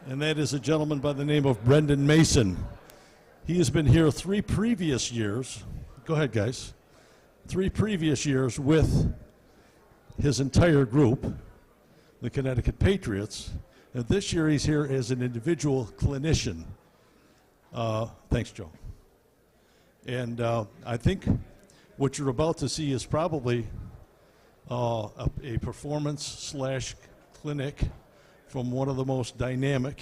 and that is a gentleman by the name of Brendan Mason. He has been here 3 previous years. Go ahead, guys. 3 previous years with his entire group, the Connecticut Patriots, and this year he's here as an individual clinician. Thanks, Joe. And I think what you're about to see is probably a performance/clinic from one of the most dynamic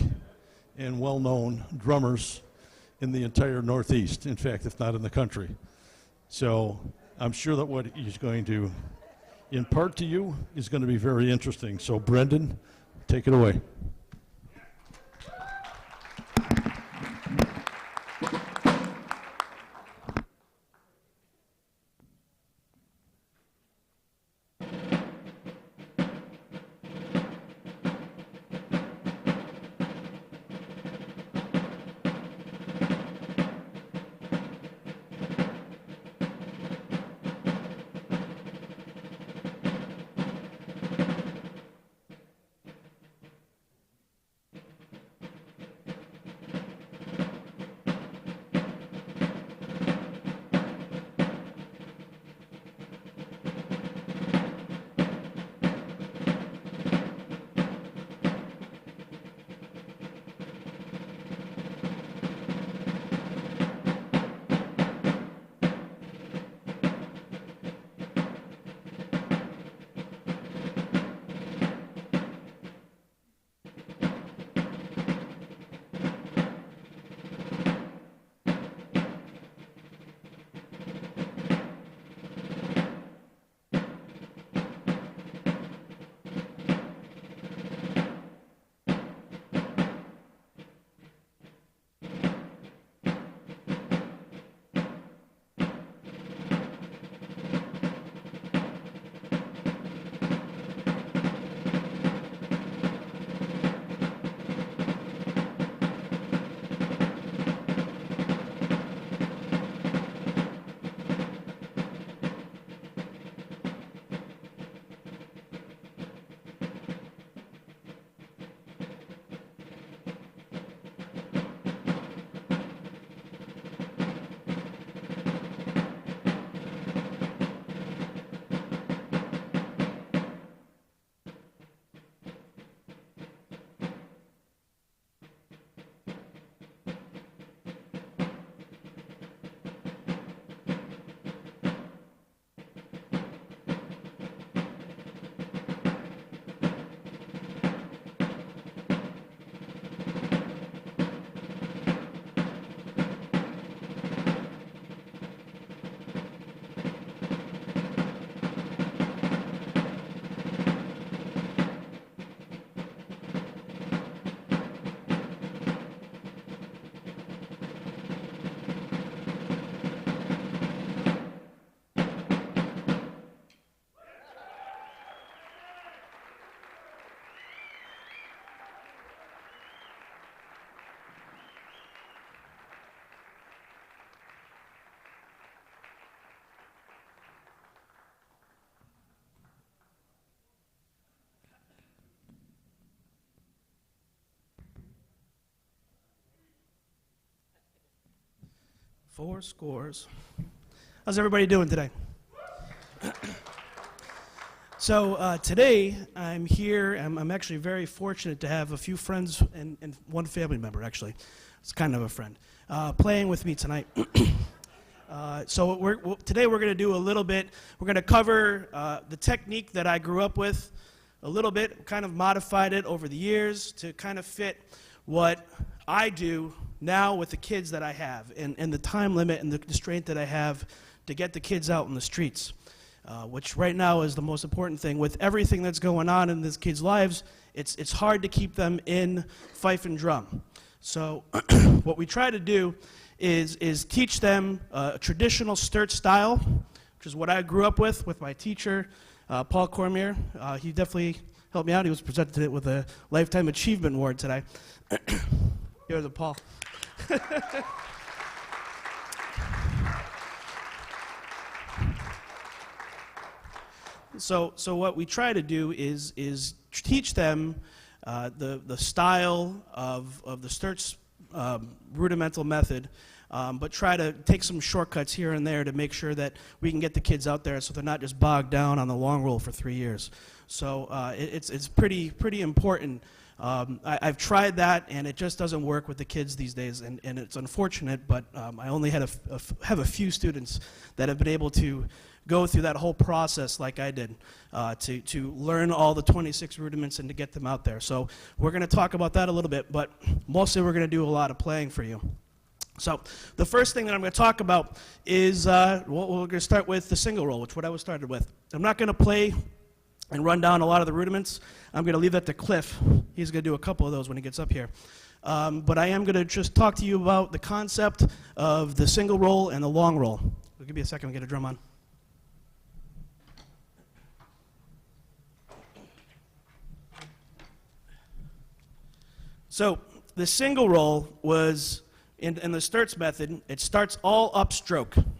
and well-known drummers in the entire Northeast, in fact, if not in the country. So I'm sure that what he's going to impart to you is going to be very interesting. So Brendan, take it away. Four scores. How's everybody doing today? So today I'm here. I'm actually very fortunate to have a few friends and one family member, actually. It's kind of a friend, playing with me tonight. So today we're going to do a little bit. We're going to cover the technique that I grew up with a little bit, kind of modified it over the years to kind of fit what I do now with the kids that I have and the time limit and the constraint that I have to get the kids out in the streets, which right now is the most important thing. With everything that's going on in these kids' lives, it's hard to keep them in fife and drum. So what we try to do is teach them a traditional Sturt style, which is what I grew up with my teacher, Paul Cormier. He definitely helped me out. He was presented with a Lifetime Achievement Award today. Here's a Paul. So what we try to do is teach them the style of the Sturt's rudimental method, but try to take some shortcuts here and there to make sure that we can get the kids out there so they're not just bogged down on the long roll for 3 years. So it's pretty important. I've tried that, and it just doesn't work with the kids these days, and it's unfortunate, but I only have a few students that have been able to go through that whole process like I did, to learn all the 26 rudiments and to get them out there. So we're going to talk about that a little bit, but mostly we're going to do a lot of playing for you. So the first thing that I'm going to talk about is, we're going to start with the single roll, which is what I was started with. I'm not going to play and run down a lot of the rudiments. I'm going to leave that to Cliff. He's going to do a couple of those when he gets up here. But I am going to just talk to you about the concept of the single roll and the long roll. Give me a second to get a drum on. So the single roll was, in the Sturt's method, it starts all upstroke. So the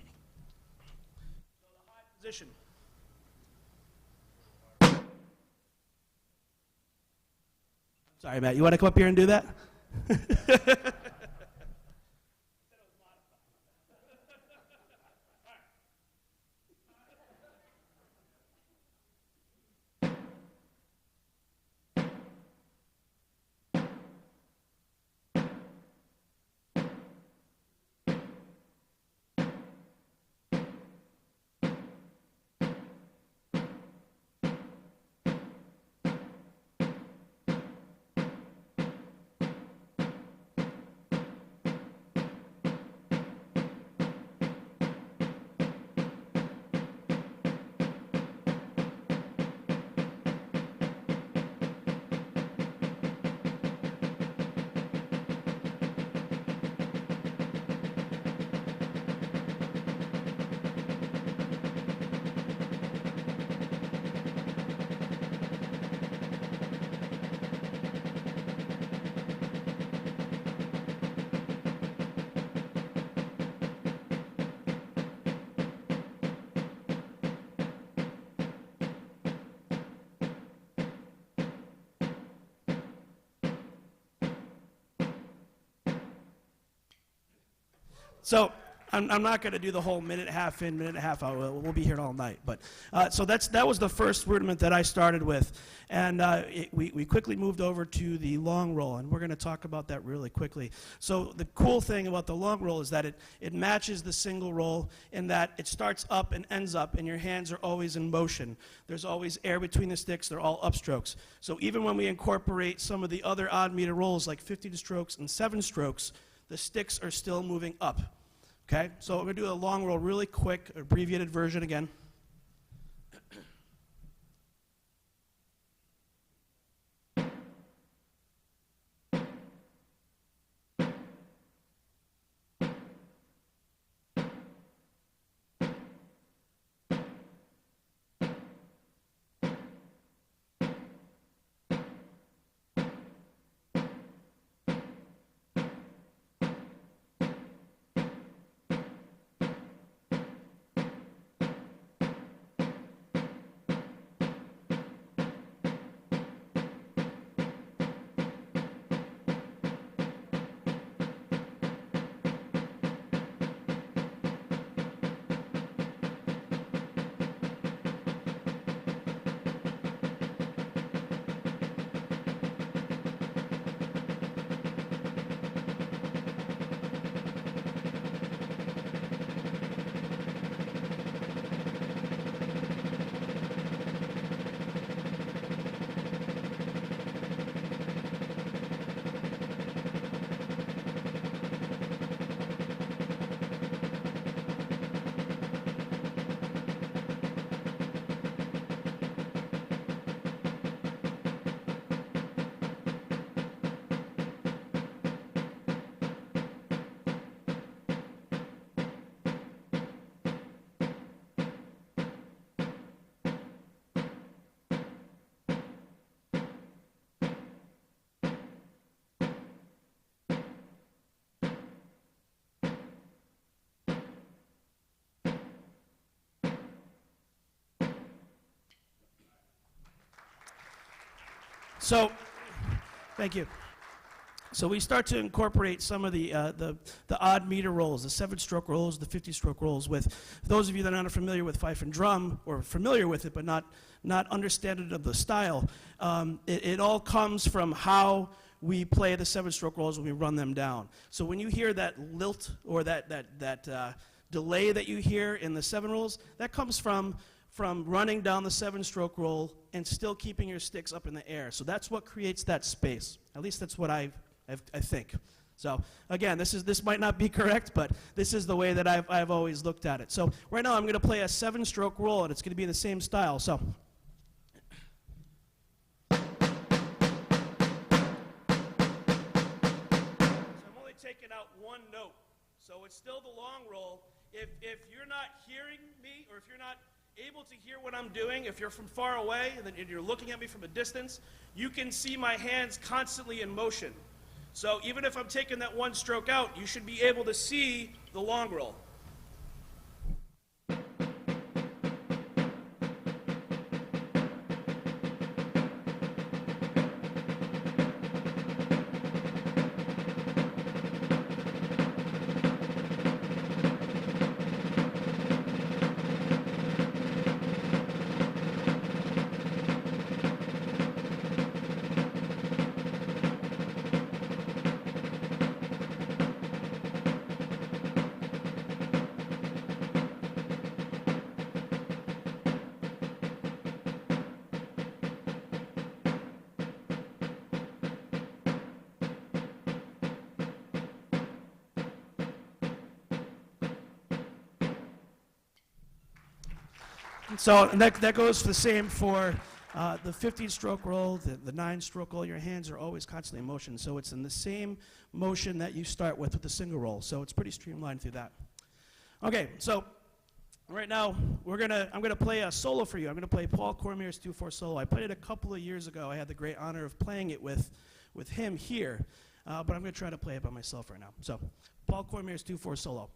high position. Sorry, Matt, you want to come up here and do that? So I'm not going to do the whole minute, half in, minute, half out. We'll be here all night. But so that was the first rudiment that I started with, and we quickly moved over to the long roll, and we're going to talk about that really quickly. So the cool thing about the long roll is that it matches the single roll in that it starts up and ends up, and your hands are always in motion. There's always air between the sticks. They're all upstrokes. So even when we incorporate some of the other odd meter rolls like 52 strokes and 7 strokes, the sticks are still moving up. Okay, so we're going to do a long roll really quick, abbreviated version again. So Thank you. So we start to incorporate some of the odd meter rolls, the 7-stroke rolls, the 50-stroke rolls. With those of you that aren't familiar with fife and drum, or familiar with it but not understanding of the style, it all comes from how we play the 7-stroke rolls when we run them down. So when you hear that lilt or that delay that you hear in the 7 rolls, that comes from running down the 7-stroke roll and still keeping your sticks up in the air. So that's what creates that space. At least that's what I think. So again, this might not be correct, but this is the way that I've always looked at it. So right now I'm going to play a 7-stroke roll, and it's going to be in the same style. So I'm only taking out one note. So it's still the long roll. If you're not hearing me, or if you're not able to hear what I'm doing, if you're from far away and you're looking at me from a distance, you can see my hands constantly in motion. So even if I'm taking that one stroke out, you should be able to see the long roll. So and that goes for the same for the 15-stroke roll, the 9-stroke roll. Your hands are always constantly in motion, so it's in the same motion that you start with the single roll. So it's pretty streamlined through that. Okay, so right now I'm gonna play a solo for you. I'm gonna play Paul Cormier's 2/4 solo. I played it a couple of years ago. I had the great honor of playing it with him here, but I'm gonna try to play it by myself right now. So Paul Cormier's 2/4 solo.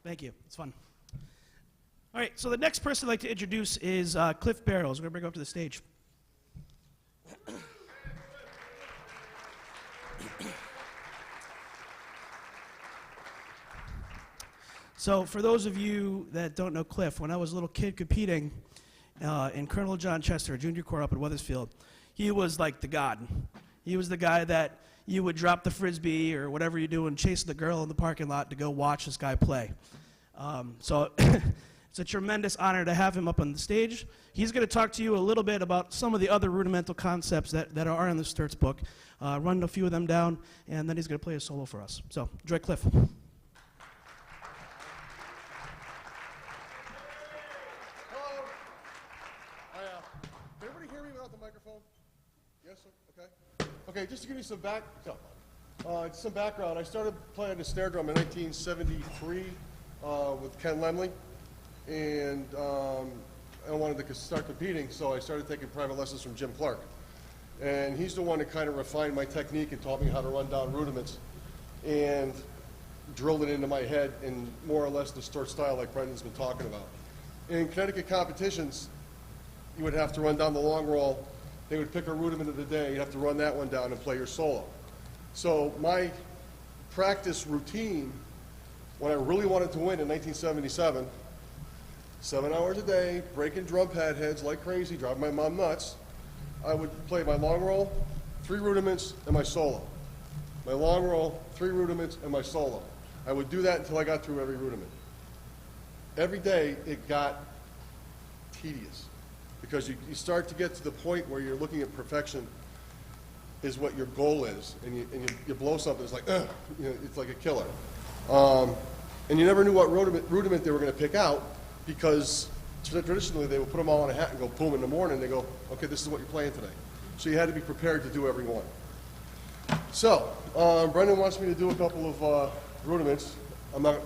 Thank you. It's fun. All right, so the next person I'd like to introduce is Cliff Barrow. So we're going to bring him up to the stage. So for those of you that don't know Cliff, when I was a little kid competing in Colonel John Chester Junior Corps up in Weathersfield, he was like the god. He was the guy that you would drop the frisbee or whatever you do and chase the girl in the parking lot to go watch this guy play. So it's a tremendous honor to have him up on the stage. He's going to talk to you a little bit about some of the other rudimental concepts that are in the Sturts book, run a few of them down, and then he's going to play a solo for us. So enjoy Cliff. microphone? Yes, sir? Okay. Okay, just to give you some background, I started playing the snare drum in 1973 with Ken Lemley, and I wanted to start competing, so I started taking private lessons from Jim Clark. And he's the one that kind of refined my technique and taught me how to run down rudiments and drilled it into my head in more or less the Sturt style like Brendan's been talking about. In Connecticut competitions, you would have to run down the long roll. They would pick a rudiment of the day. You'd have to run that one down and play your solo. So my practice routine, when I really wanted to win in 1977, 7 hours a day, breaking drum pad heads like crazy, driving my mom nuts, I would play my long roll, 3 rudiments, and my solo. My long roll, 3 rudiments, and my solo. I would do that until I got through every rudiment. Every day, it got tedious because you start to get to the point where you're looking at perfection is what your goal is, and you blow something, it's like, ugh, you know, it's like a killer. And you never knew what rudiment they were going to pick out because traditionally they would put them all in a hat and go boom in the morning, they go, okay, this is what you're playing today. So you had to be prepared to do every one. So, Brendan wants me to do a couple of rudiments. I'm not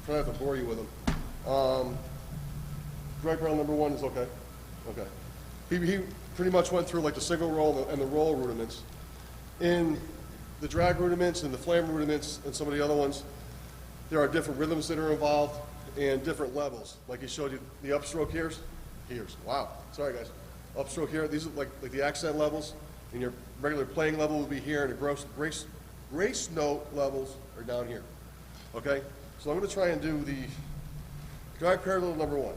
trying not to bore you with them. Drag barrel number 1 is okay. Okay. He pretty much went through like the single roll and the roll rudiments. In the drag rudiments and the flam rudiments and some of the other ones, there are different rhythms that are involved and different levels. Like he showed you the upstroke here's. Wow. Sorry guys. Upstroke here. These are like the accent levels. And your regular playing level would be here, and the grace note levels are down here. Okay? So I'm going to try and do the drag parallel number 1.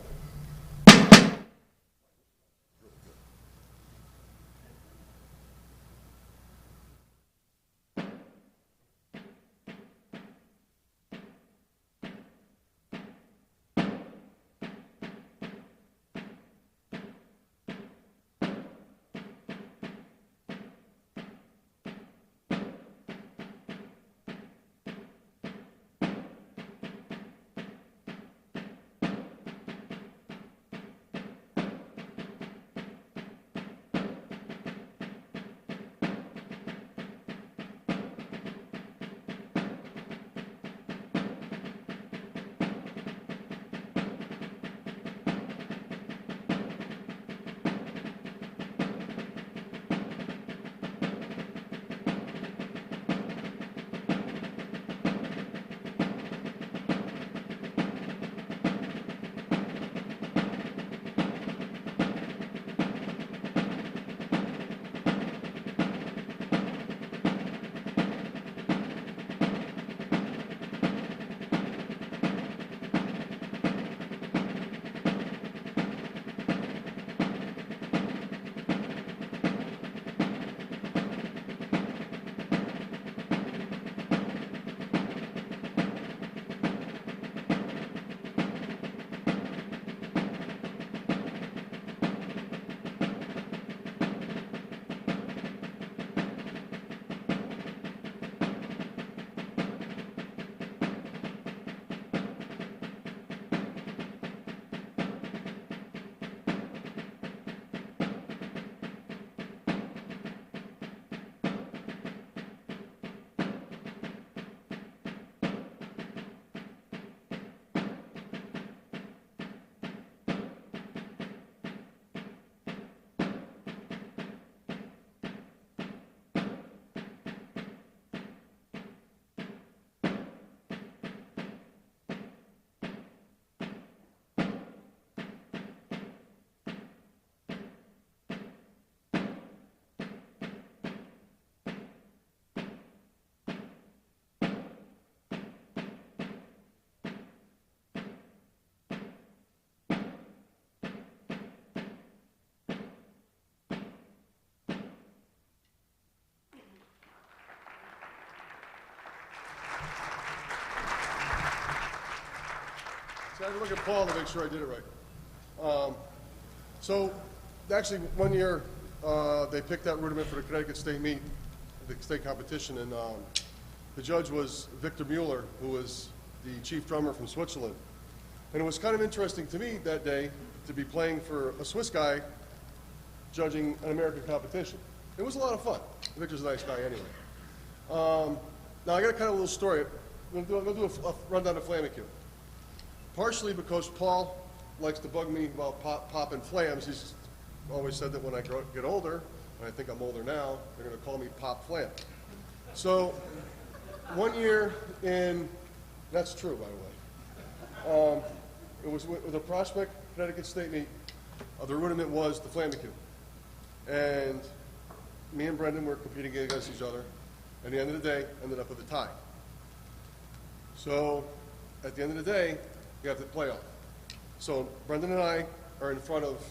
I had to look at Paul to make sure I did it right. So actually, one year they picked that rudiment for the Connecticut State meet, the state competition, and the judge was Victor Mueller, who was the chief drummer from Switzerland. And it was kind of interesting to me that day to be playing for a Swiss guy judging an American competition. It was a lot of fun. Victor's a nice guy anyway. Now I got a kind of a little story. I'm going to do a rundown of Flammecue. Partially because Paul likes to bug me about popping flams. He's always said that when I get older, and I think I'm older now, they're going to call me Pop Flam. So one year that's true, by the way, it was with a Prospect, Connecticut State meet. The rudiment was the Flammecue. And me and Brendan were competing against each other. At the end of the day, ended up with a tie. So at the end of the day, you have the playoff. So Brendan and I are in front of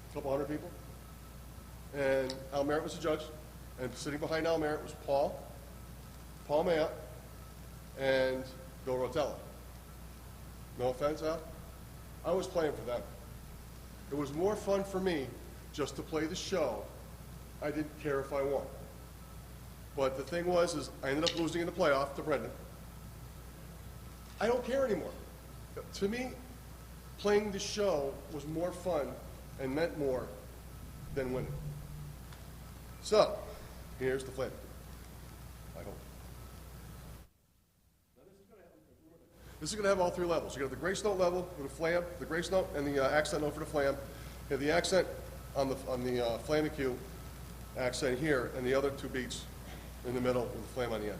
a couple hundred people. And Al Merritt was the judge. And sitting behind Al Merritt was Paul Mayotte, and Bill Rotella. No offense, Al. I was playing for them. It was more fun for me just to play the show. I didn't care if I won. But the thing was, I ended up losing in the playoff to Brendan. I don't care anymore. To me, playing the show was more fun and meant more than winning. So, here's the Flammecue. I hope. This is going to have all three levels. You got the grace note level with the flam, the grace note, and the accent note for the flam. You have the accent on the Flammecue accent here, and the other two beats in the middle with the flam on the end.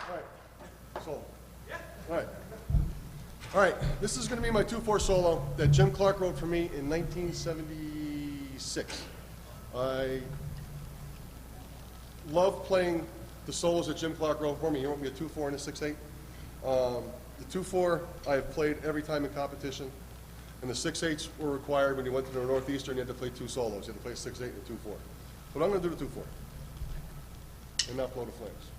All right. Solo. Yeah. All right. All right. This is going to be my 2/4 solo that Jim Clark wrote for me in 1976. I love playing the solos that Jim Clark wrote for me. He wrote me a 2/4 and a 6/8. The 2/4 I have played every time in competition, and the 6/8s were required when you went to the Northeastern. You had to play two solos. You had to play 6/8 and 2/4. But I'm going to do the 2/4 and not blow the flames.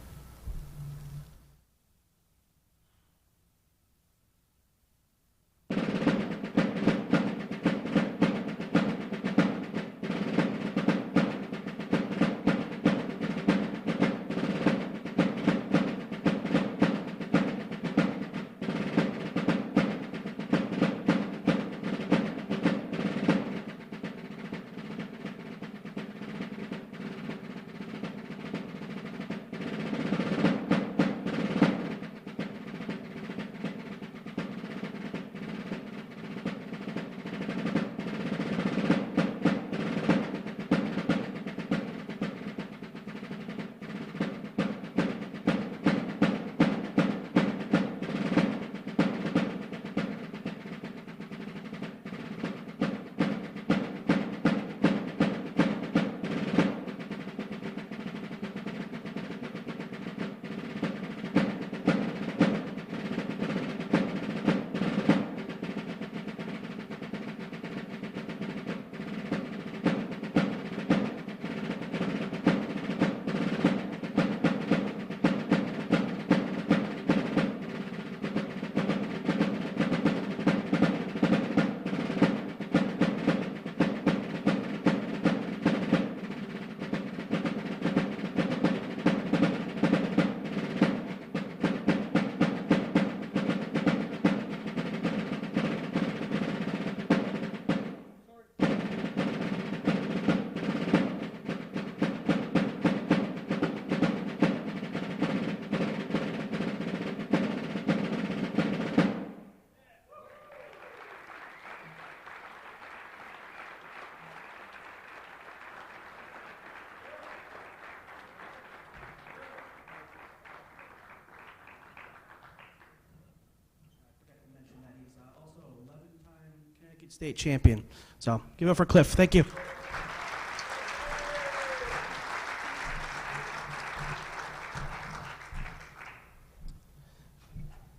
state champion. So give it up for Cliff. Thank you.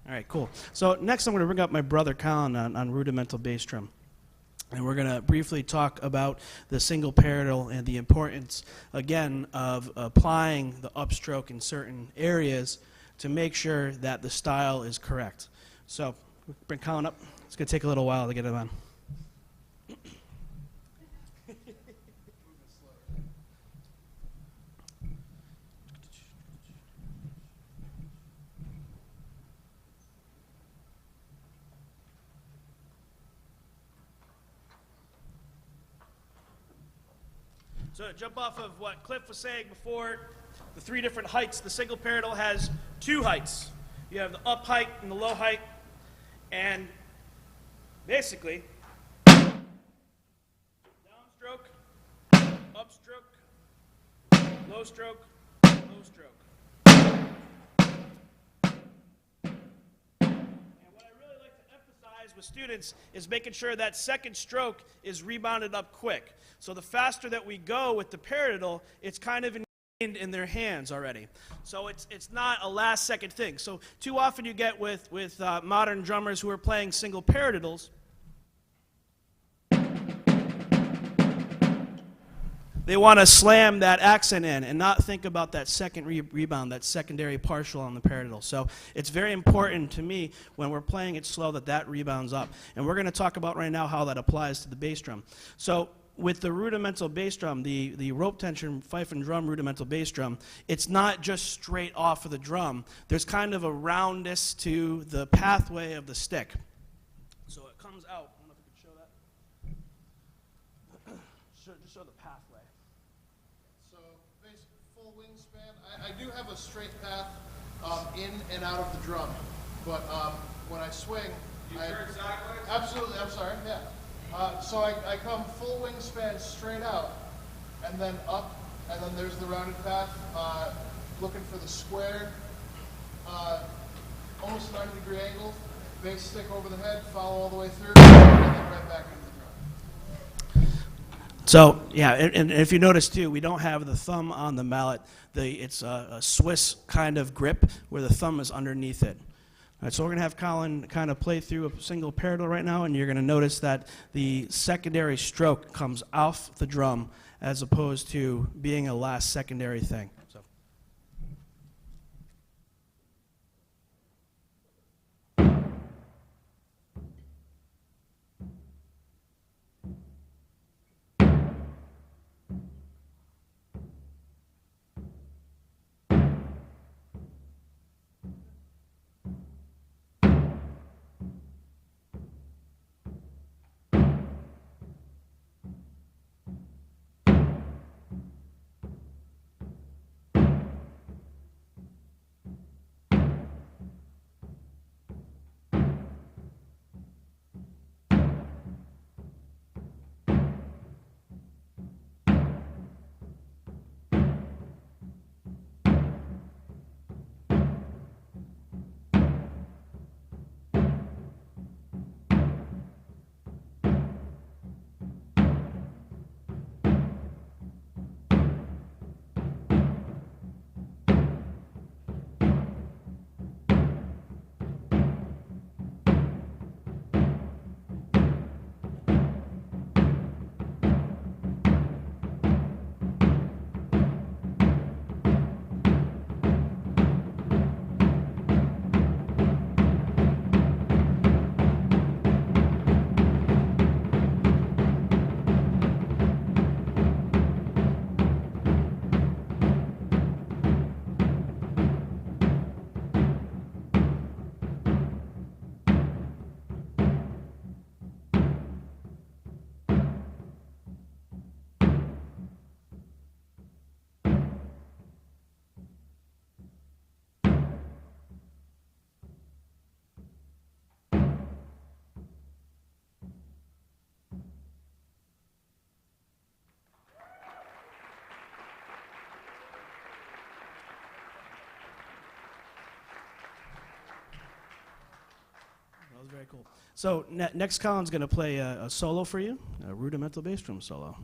All right, cool. So next I'm going to bring up my brother Colin on rudimental bass drum. And we're going to briefly talk about the single parietal and the importance, again, of applying the upstroke in certain areas to make sure that the style is correct. So bring Colin up. It's going to take a little while to get him on. So to jump off of what Cliff was saying before, the three different heights, the single parietal has two heights. You have the up height and the low height, and basically, downstroke, upstroke, low stroke, low stroke. With students is making sure that second stroke is rebounded up quick. So the faster that we go with the parietal, it's kind of ingrained in their hands already. So it's not a last second thing. So too often you get with modern drummers who are playing single parietals, they want to slam that accent in and not think about that second rebound, that secondary partial on the parietal. So it's very important to me when we're playing it slow that rebounds up. And we're going to talk about right now how that applies to the bass drum. So with the rudimental bass drum, the rope tension fife and drum rudimental bass drum, it's not just straight off of the drum. There's kind of a roundness to the pathway of the stick. So it comes out. I don't know if you can show that. Just show the pathway. I do have a straight path in and out of the drum, but when I swing, You turn sideways? Absolutely, I'm sorry, yeah. So I come full wingspan straight out, and then up, and then there's the rounded path, looking for the square, almost 90-degree angle, bass stick over the head, follow all the way through, and then right back into the drum. So, yeah, and if you notice, too, we don't have the thumb on the mallet. It's a Swiss kind of grip where the thumb is underneath it. All right, so we're going to have Colin kind of play through a single parietal right now, and you're going to notice that the secondary stroke comes off the drum as opposed to being a last secondary thing. So. Very cool. So next, Colin's going to play a solo for you, a rudimental bass drum solo.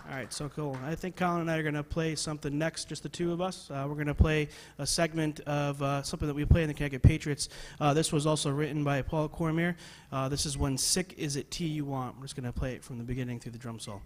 All right, so cool. I think Colin and I are going to play something next, just the two of us. We're going to play a segment of something that we play in the Connecticut Patriots. This was also written by Paul Cormier. This is When Sick Is It Tea You Want. We're just going to play it from the beginning through the drum solo.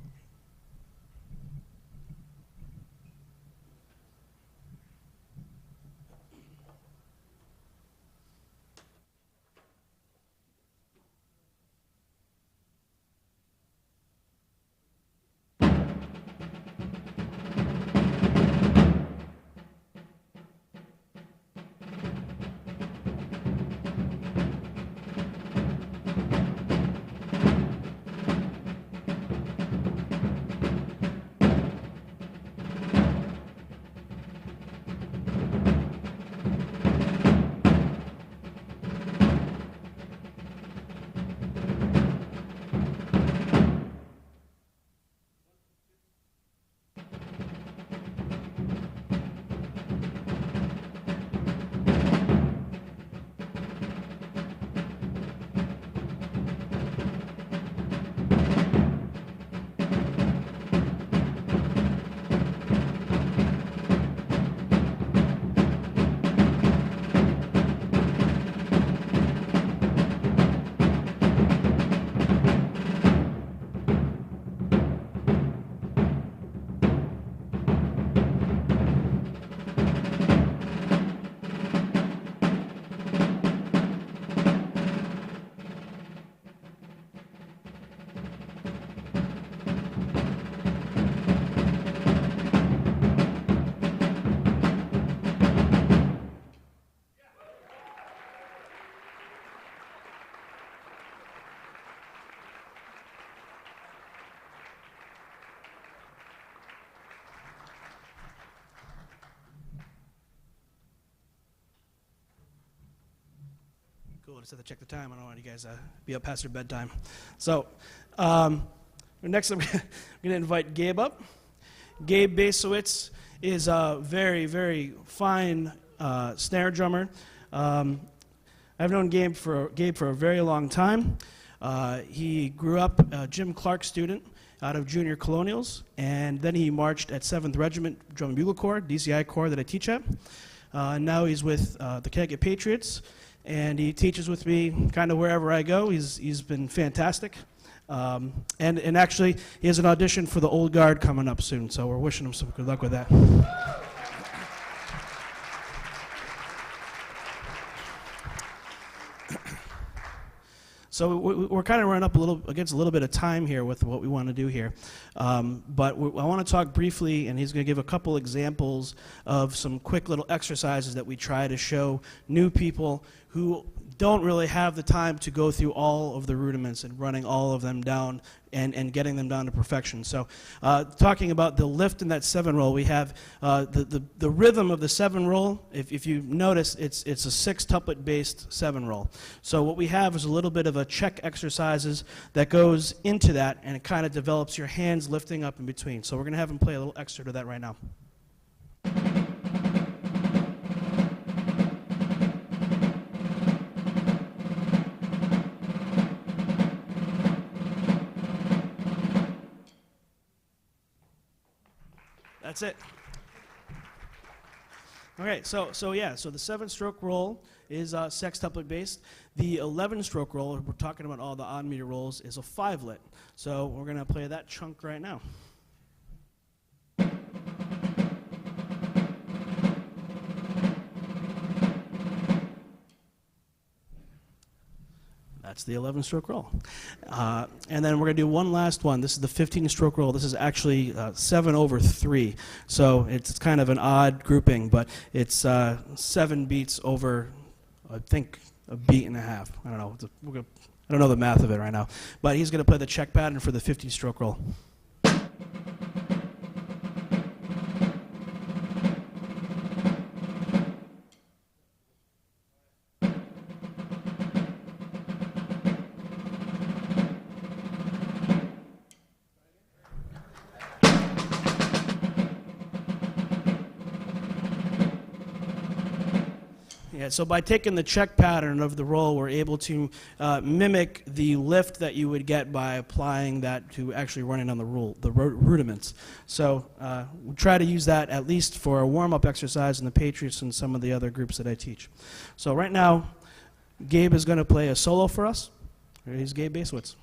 Cool, just have to check the time. I don't want you guys to be up past your bedtime. So, next I'm going to invite Gabe up. Gabe Bacewicz is a very, very fine snare drummer. I've known Gabe for a very long time. He grew up a Jim Clark student out of Junior Colonials, and then he marched at 7th Regiment Drum and Bugle Corps, DCI Corps that I teach at. And now he's with the Connecticut Patriots, and he teaches with me kind of wherever I go. He's been fantastic. And actually, he has an audition for the Old Guard coming up soon, so we're wishing him some good luck with that. So we're kind of running up against a little bit of time here with what we want to do here. But I want to talk briefly, and he's going to give a couple examples of some quick little exercises that we try to show new people who don't really have the time to go through all of the rudiments and running all of them down and getting them down to perfection. So talking about the lift in that 7 roll, we have the rhythm of the 7 roll. If you notice, it's a 6-tuplet based 7 roll. So what we have is a little bit of a check exercises that goes into that, and it kind of develops your hands lifting up in between. So we're going to have him play a little excerpt of that right now. That's it. Okay, so the 7-stroke roll is sextuplet based. The 11-stroke roll, we're talking about all the odd meter rolls, is a 5-lit. So we're going to play that chunk right now. That's the 11-stroke roll. And then we're going to do one last one. This is the 15-stroke roll. This is actually 7/3. So it's kind of an odd grouping, but it's 7 beats over, I think, a beat and a half. I don't know. I don't know the math of it right now. But he's going to play the check pattern for the 15-stroke roll. Yeah, so by taking the check pattern of the roll, we're able to mimic the lift that you would get by applying that to actually running on the rudiments. So we try to use that at least for a warm-up exercise in the Patriots and some of the other groups that I teach. So right now, Gabe is going to play a solo for us. Here's Gabe Bacewicz.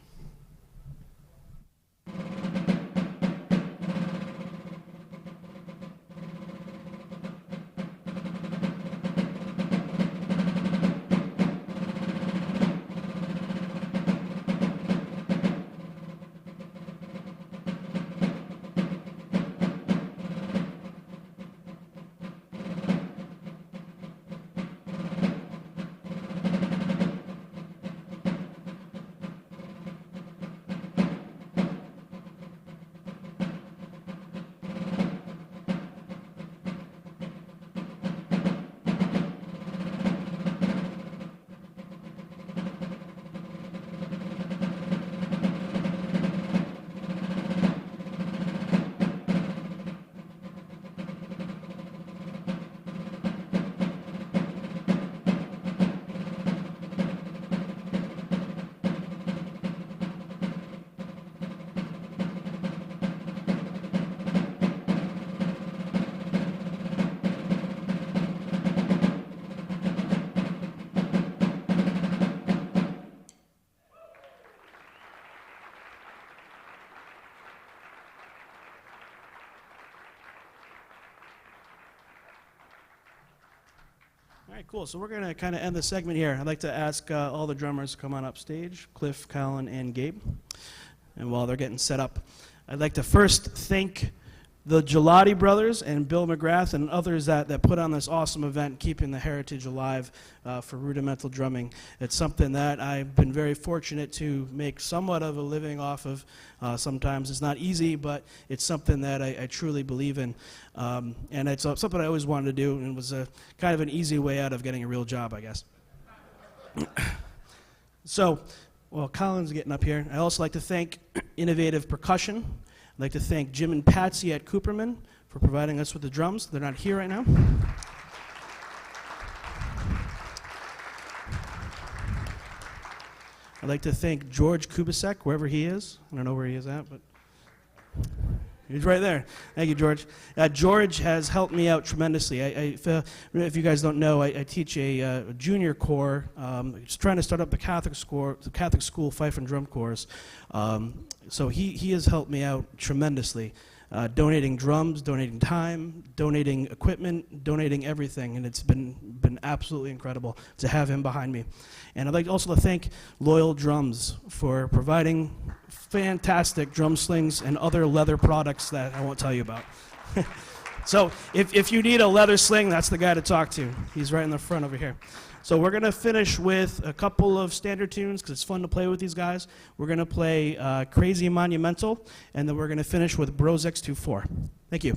All right, cool. So we're going to kind of end the segment here. I'd like to ask all the drummers to come on up stage, Cliff, Colin, and Gabe. And while they're getting set up, I'd like to first thank the Gelati brothers and Bill McGrath and others that put on this awesome event, keeping the heritage alive for rudimental drumming. It's something that I've been very fortunate to make somewhat of a living off of. Sometimes it's not easy, but it's something that I truly believe in. And it's something I always wanted to do, and it was kind of an easy way out of getting a real job, I guess. So, well, Colin's getting up here. I also like to thank Innovative Percussion. I'd like to thank Jim and Patsy at Cooperman for providing us with the drums. They're not here right now. I'd like to thank George Kubasek, wherever he is. I don't know where he is at, but he's right there. Thank you, George. George has helped me out tremendously. If you guys don't know, I teach a junior corps. Just trying to start up the Catholic school fife and drum course. So he has helped me out tremendously, donating drums, donating time, donating equipment, donating everything, and it's been absolutely incredible to have him behind me. And I'd like also to thank Loyal Drums for providing fantastic drum slings and other leather products that I won't tell you about. So if you need a leather sling, that's the guy to talk to. He's right in the front over here. So we're going to finish with a couple of standard tunes because it's fun to play with these guys. We're going to play Crazy Monumental, and then we're going to finish with Bros X24. Thank you.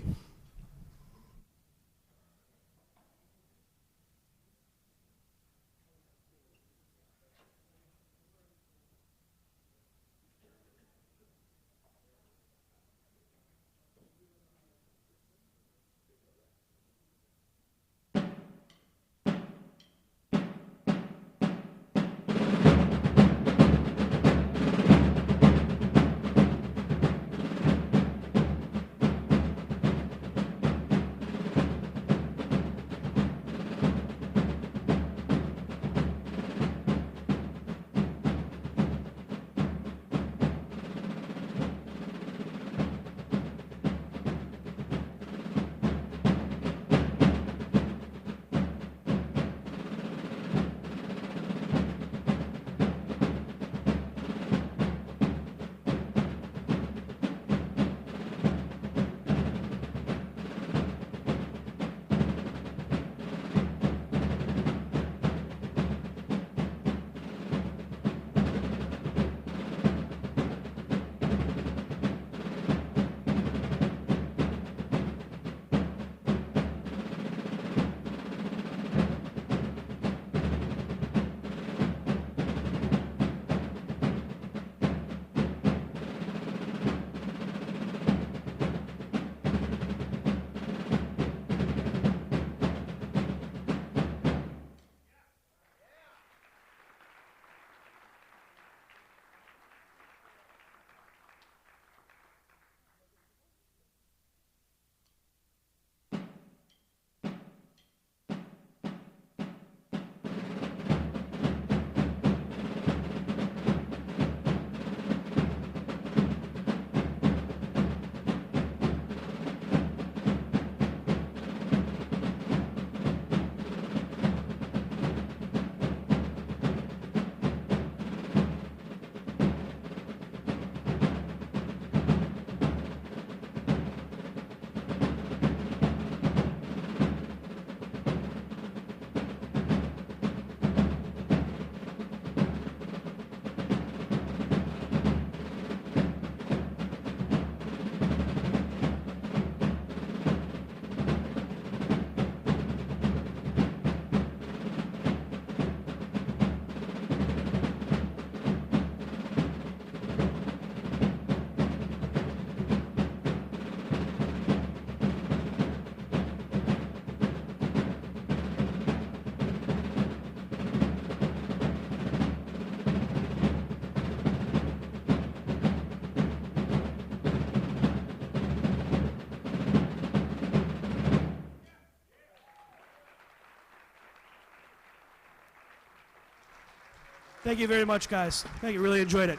Thank you very much, guys. Thank you. Really enjoyed it.